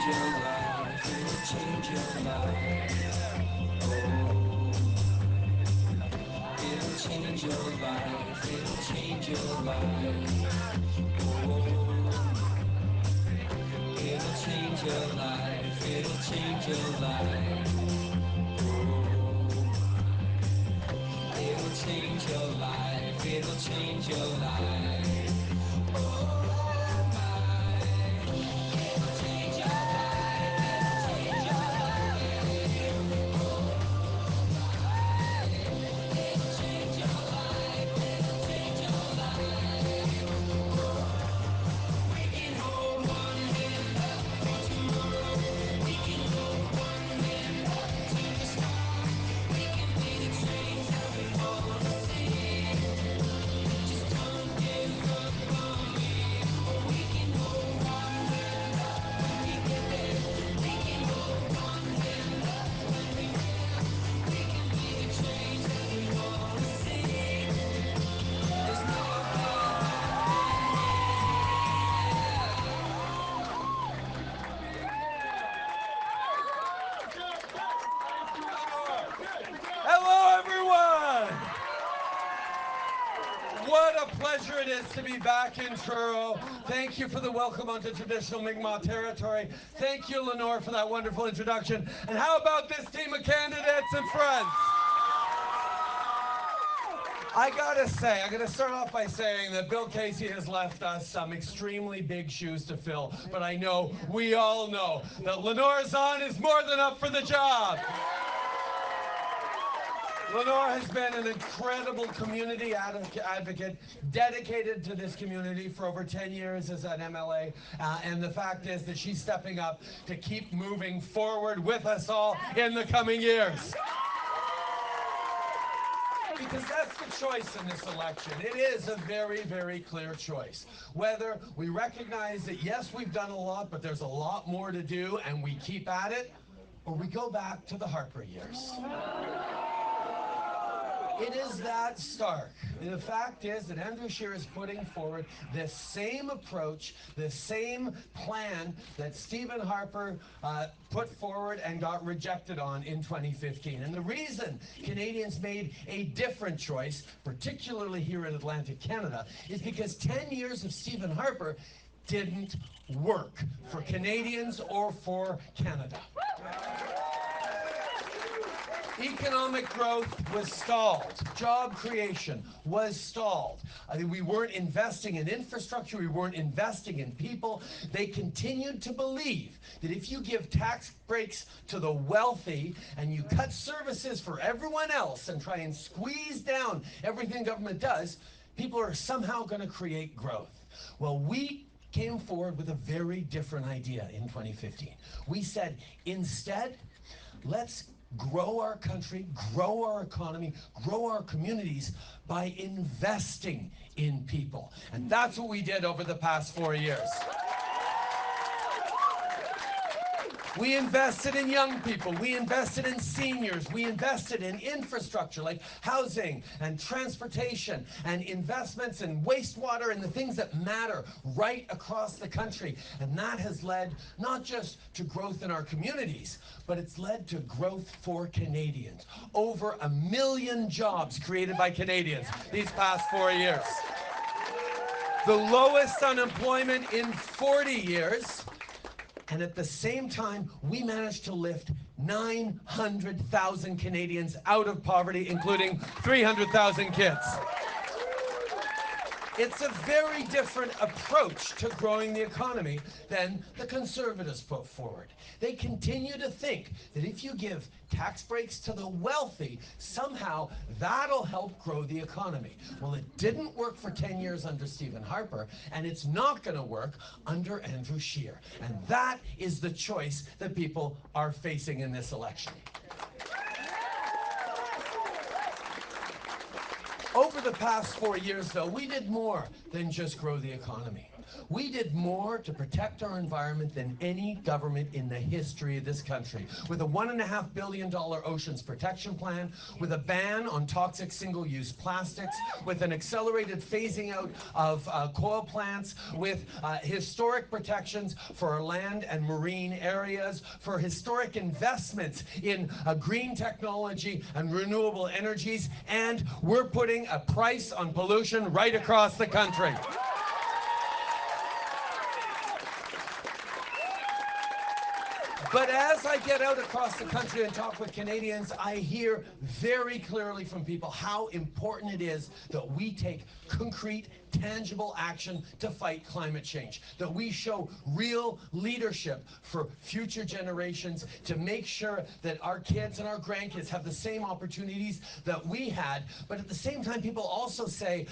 your life, it'll change your life. It'll change your life, it'll change your life. It'll change your life, it'll change your life. It'll change your life, it'll change your life. Hello, everyone! What a pleasure it is to be back in Truro. Thank you for the welcome onto traditional Mi'kmaq territory. Thank you, Lenore, for that wonderful introduction. And how about this team of candidates and friends? I gotta say, I'm gonna start off by saying that Bill Casey has left us some extremely big shoes to fill, but I know, we all know, that Lenore Zahn is more than up for the job. Lenore has been an incredible community advocate, dedicated to this community for over 10 years as an MLA, and the fact is that she's stepping up to keep moving forward with us all in the coming years. Because that's the choice in this election. It is a very, very clear choice. Whether we recognize that, yes, we've done a lot, but there's a lot more to do, and we keep at it, or we go back to the Harper years. It is that stark. The fact is that Andrew Scheer is putting forward this same approach, the same plan that Stephen Harper put forward and got rejected on in 2015. And the reason Canadians made a different choice, particularly here in Atlantic Canada, is because 10 years of Stephen Harper didn't work for Canadians or for Canada. Economic growth was stalled. Job creation was stalled. We weren't investing in infrastructure. We weren't investing in people. They continued to believe that if you give tax breaks to the wealthy and you cut services for everyone else and try and squeeze down everything government does, people are somehow going to create growth. Well, we came forward with a very different idea in 2015. We said, instead, let's grow our country, grow our economy, grow our communities by investing in people. And that's what we did over the past 4 years. We invested in young people, we invested in seniors, we invested in infrastructure like housing and transportation and investments in wastewater and the things that matter right across the country. And that has led not just to growth in our communities, but it's led to growth for Canadians. Over 1 million jobs created by Canadians these past 4 years. The lowest unemployment in 40 years. And at the same time, we managed to lift 900,000 Canadians out of poverty, including 300,000 kids. It's a very different approach to growing the economy than the Conservatives put forward. They continue to think that if you give tax breaks to the wealthy, somehow that'll help grow the economy. Well, it didn't work for 10 years under Stephen Harper, and it's not going to work under Andrew Scheer. And that is the choice that people are facing in this election. Over the past 4 years, though, we did more than just grow the economy. We did more to protect our environment than any government in the history of this country. With a $1.5 billion oceans protection plan, with a ban on toxic single-use plastics, with an accelerated phasing out of coal plants, with historic protections for our land and marine areas, for historic investments in green technology and renewable energies, and we're putting a price on pollution right across the country. But as I get out across the country and talk with Canadians, I hear very clearly from people how important it is that we take concrete, tangible action to fight climate change, that we show real leadership for future generations to make sure that our kids and our grandkids have the same opportunities that we had. But at the same time, people also say,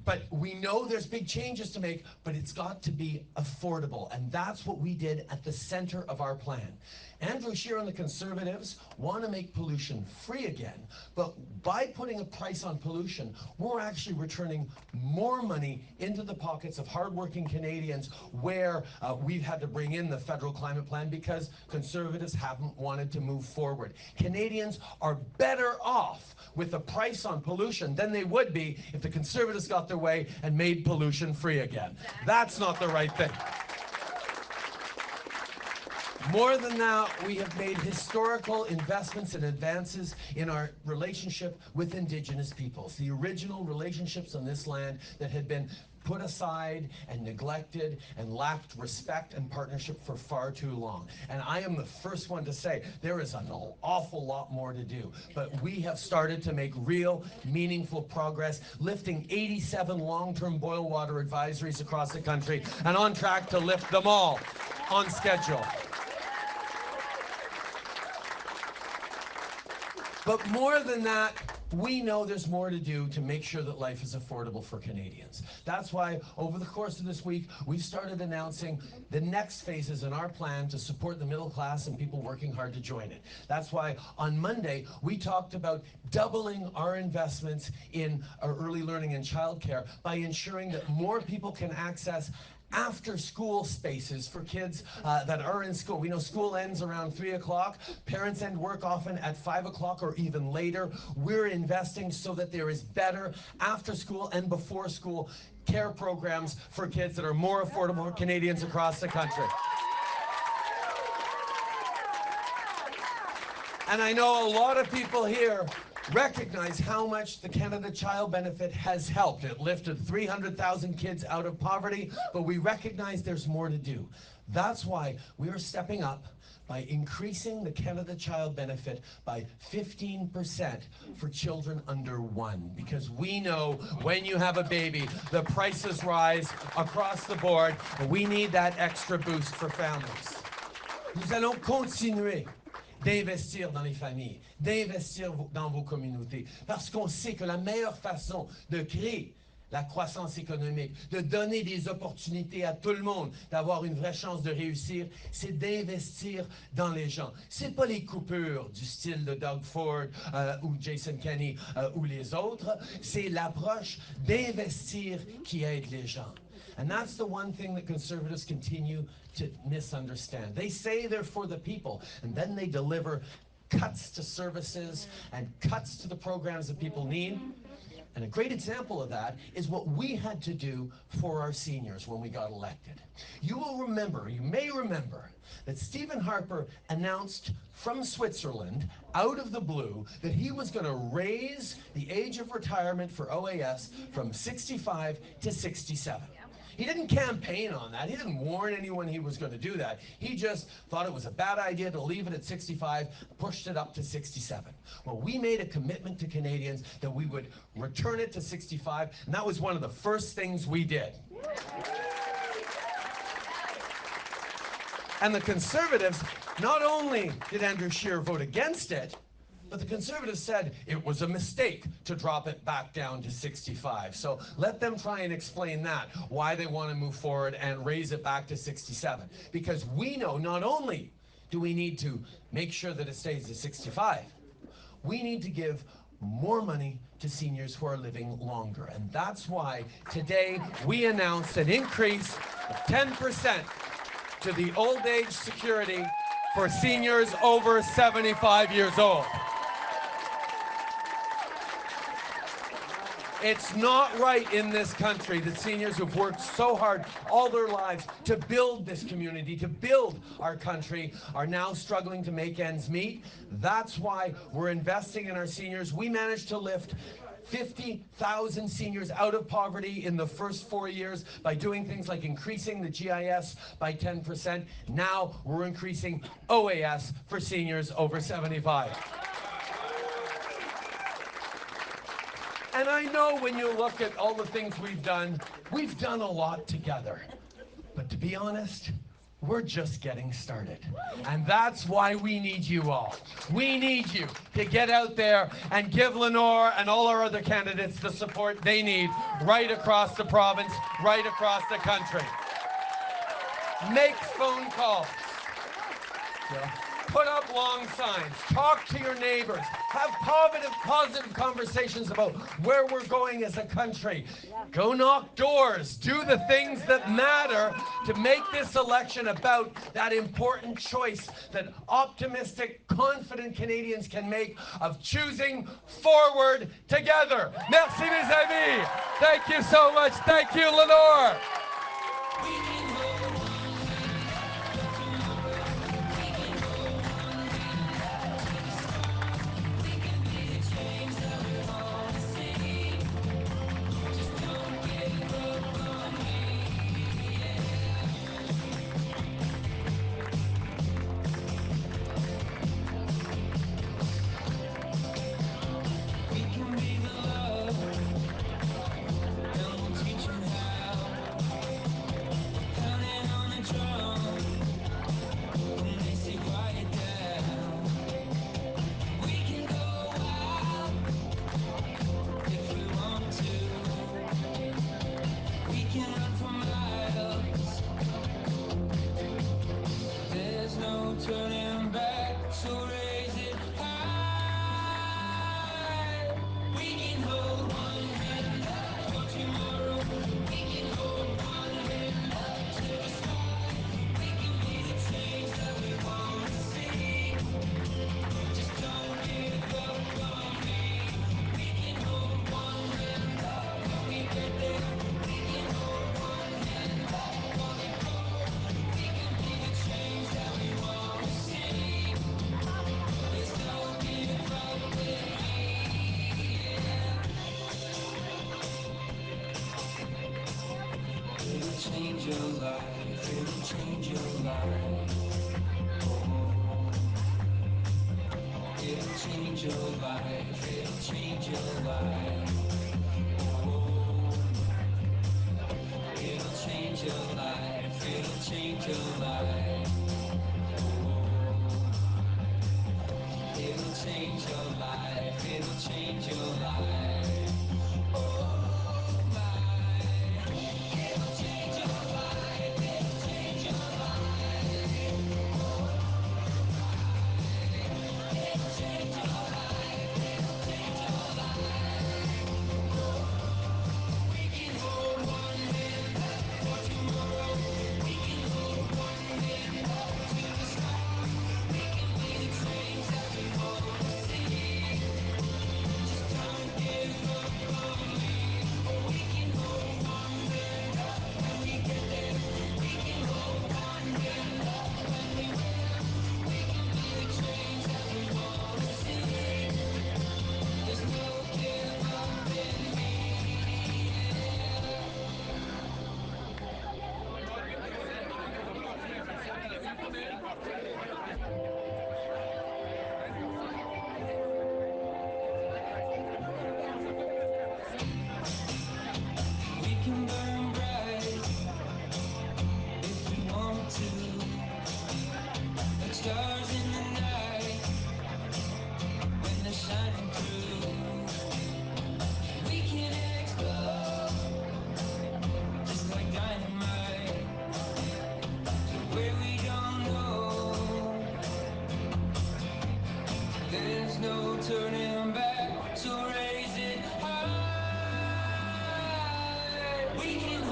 but we know there's big changes to make, but it's got to be affordable. And that's what we did at the center of our plan. Andrew Scheer and the Conservatives want to make pollution free again, but by putting a price on pollution, we're actually returning more money into the pockets of hardworking Canadians where we've had to bring in the federal climate plan because Conservatives haven't wanted to move forward. Canadians are better off with a price on pollution than they would be if the Conservatives got their way and made pollution free again. That's not the right thing. More than that, we have made historical investments and advances in our relationship with Indigenous peoples, the original relationships on this land that had been put aside and neglected and lacked respect and partnership for far too long. And I am the first one to say there is an awful lot more to do, but we have started to make real, meaningful progress, lifting 87 long-term boil water advisories across the country and on track to lift them all on schedule. But more than that, we know there's more to do to make sure that life is affordable for Canadians. That's why over the course of this week, we've started announcing the next phases in our plan to support the middle class and people working hard to join it. That's why on Monday, we talked about doubling our investments in our early learning and childcare by ensuring that more people can access after-school spaces for kids that are in school. We know school ends around 3 o'clock. Parents end work often at 5 o'clock or even later. We're investing so that there is better after-school and before-school care programs for kids that are more affordable for Canadians across the country. And I know a lot of people here recognize how much the Canada Child Benefit has helped. It lifted 300,000 kids out of poverty, but we recognize there's more to do. That's why we are stepping up by increasing the Canada Child Benefit by 15% for children under 1, because we know when you have a baby, the prices rise across the board, and we need that extra boost for families. Nous allons continuer d'investir dans les familles, d'investir dans vos communautés, parce qu'on sait que la meilleure façon de créer la croissance économique, de donner des opportunités à tout le monde, d'avoir une vraie chance de réussir, c'est d'investir dans les gens. C'est pas les coupures du style de Doug Ford ou Jason Kenney ou les autres, c'est l'approche d'investir qui aide les gens. And that's the one thing that Conservatives continue to misunderstand. They say they're for the people, and then they deliver cuts to services and cuts to the programs that people need. And a great example of that is what we had to do for our seniors when we got elected. You may remember, that Stephen Harper announced from Switzerland, out of the blue, that he was going to raise the age of retirement for OAS from 65 to 67. He didn't campaign on that. He didn't warn anyone he was going to do that. He just thought it was a bad idea to leave it at 65, pushed it up to 67. Well, we made a commitment to Canadians that we would return it to 65, and that was one of the first things we did. And the Conservatives, not only did Andrew Scheer vote against it, but the Conservatives said it was a mistake to drop it back down to 65. So let them try and explain that, why they want to move forward and raise it back to 67. Because we know not only do we need to make sure that it stays at 65, we need to give more money to seniors who are living longer. And that's why today we announced an increase of 10% to the old age security for seniors over 75 years old. It's not right in this country that seniors who've worked so hard all their lives to build this community, to build our country, are now struggling to make ends meet. That's why we're investing in our seniors. We managed to lift 50,000 seniors out of poverty in the first 4 years by doing things like increasing the GIS by 10%. Now we're increasing OAS for seniors over 75. And I know when you look at all the things we've done a lot together. But to be honest, we're just getting started. And that's why we need you all. We need you to get out there and give Lenore and all our other candidates the support they need right across the province, right across the country. Make phone calls. Put up long signs, talk to your neighbors, have positive conversations about where we're going as a country. Go knock doors, do the things that matter to make this election about that important choice that optimistic, confident Canadians can make of choosing forward together. Merci, mes amis. Thank you so much. Thank you, Lenore. Turning back, so raise it high. We can hold one hand up for tomorrow. We can hold one hand up to the sky. We can be the change that we want to see. Just don't give up on me. We can hold one hand up when we get there. We can hold one hand up for the goal. We can be the change that we want to see. There's no give up with me. It'll change your life. It'll change your life. It'll change your life. It'll change your life. It'll change your life. It'll change your life. It'll change your life. It'll change your life. Don't give We can